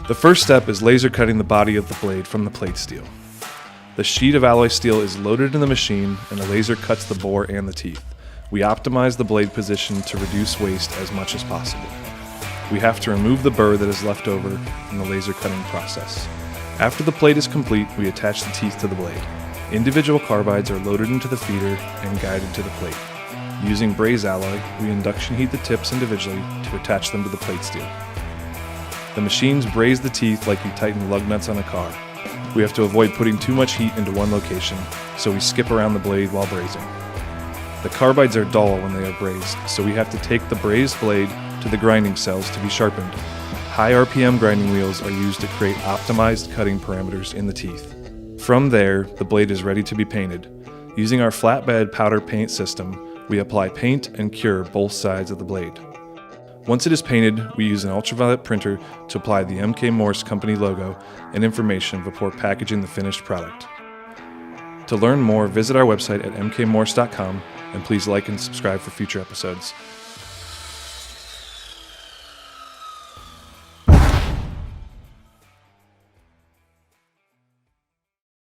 The first step is laser cutting the body of the blade from the plate steel. The sheet of alloy steel is loaded in the machine and the laser cuts the bore and the teeth. We optimize the blade position to reduce waste as much as possible. We have to remove the burr that is left over in the laser cutting process. After the plate is complete, we attach the teeth to the blade. Individual carbides are loaded into the feeder and guided to the plate. Using braze alloy, we induction heat the tips individually to attach them to the plate steel. The machines braze the teeth like you tighten lug nuts on a car. We have to avoid putting too much heat into one location, so we skip around the blade while brazing. The carbides are dull when they are brazed, so we have to take the brazed blade to the grinding cells to be sharpened. High RPM grinding wheels are used to create optimized cutting parameters in the teeth. From there, the blade is ready to be painted. Using our flatbed powder paint system, we apply paint and cure both sides of the blade. Once it is painted, we use an ultraviolet printer to apply the MK Morse company logo and information before packaging the finished product. To learn more, visit our website at mkmorse.com and please like and subscribe for future episodes.